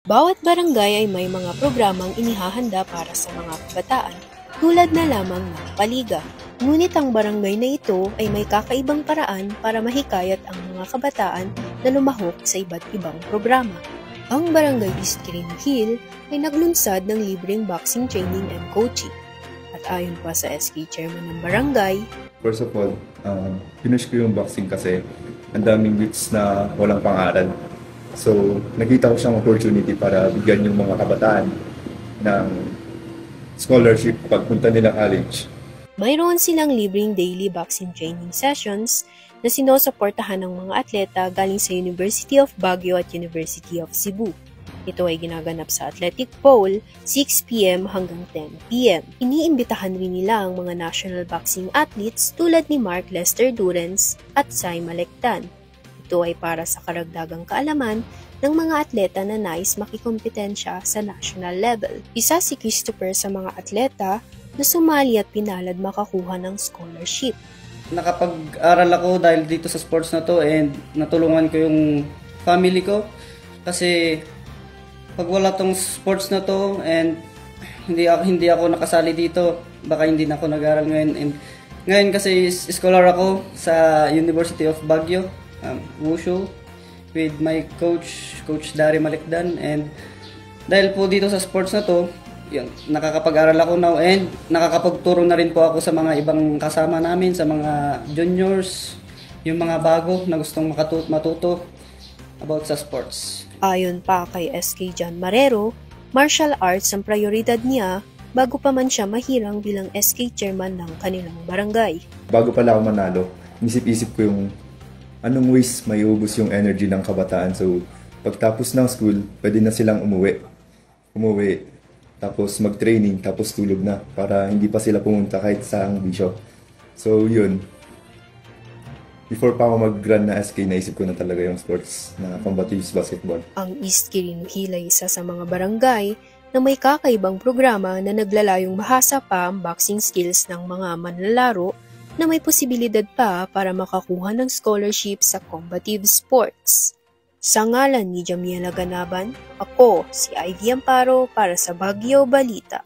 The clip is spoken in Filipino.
Bawat barangay ay may mga programang inihahanda para sa mga kabataan, tulad na lamang ng paliga. Ngunit ang barangay na ito ay may kakaibang paraan para mahikayat ang mga kabataan na lumahok sa iba't ibang programa. Ang Barangay East Green Hill ay naglunsad ng libreng boxing training and coaching. At ayon pa sa SK Chairman ng barangay, first of all, finish ko yung boxing kasi ang daming youths na walang pangaral. So, nakita ko siyang opportunity para bigyan yung mga kabataan ng scholarship pagpunta nila college. mayroon silang libreng daily boxing training sessions na sinusuportahan ng mga atleta galing sa University of Baguio at University of Cebu. Ito ay ginaganap sa Athletic Pole, 6 p.m. hanggang 10 p.m. Iniimbitahan rin nila ang mga national boxing athletes tulad ni Mark Lester Durens at Sai Malectan. Ito ay para sa karagdagang kaalaman ng mga atleta na nais makikompetensya sa national level. Isa si Christopher sa mga atleta na sumali at pinalad makakuha ng scholarship. Nakapag-aral ako dahil dito sa sports na to and natulungan ko yung family ko kasi pag wala tong sports na to and hindi ako nakasali dito, baka hindi na ako nag-aral ngayon. And ngayon kasi scholar ako sa University of Baguio, Wushu, with my Coach Dari Malecdan. And dahil po dito sa sports na to, yun, nakakapag-aral ako now and nakakapagturo na rin po ako sa mga ibang kasama namin, sa mga juniors, yung mga bago na gustong matuto about sa sports. Ayon pa kay SK John Marrero, martial arts ang prioridad niya bago pa man siya mahirang bilang SK chairman ng kanilang barangay. Bago pala ako manalo, isip-isip ko yung anong ways may ubos yung energy ng kabataan. So, pagtapos ng school, pwede na silang umuwi, tapos mag-training, tapos tulog na para hindi pa sila pumunta kahit sa bisyo. So, yun. Before pa ako mag-run na SK, naisip ko na talaga yung sports na combative basketball. Ang East Green Hill ay isa sa mga barangay na may kakaibang programa na naglalayong mahasa pa ang boxing skills ng mga manlalaro na may posibilidad pa para makakuha ng scholarship sa combative sports. Sa ngalan ni Jamiela Ganaban, ako si Ivy Amparo para sa Baguio Balita.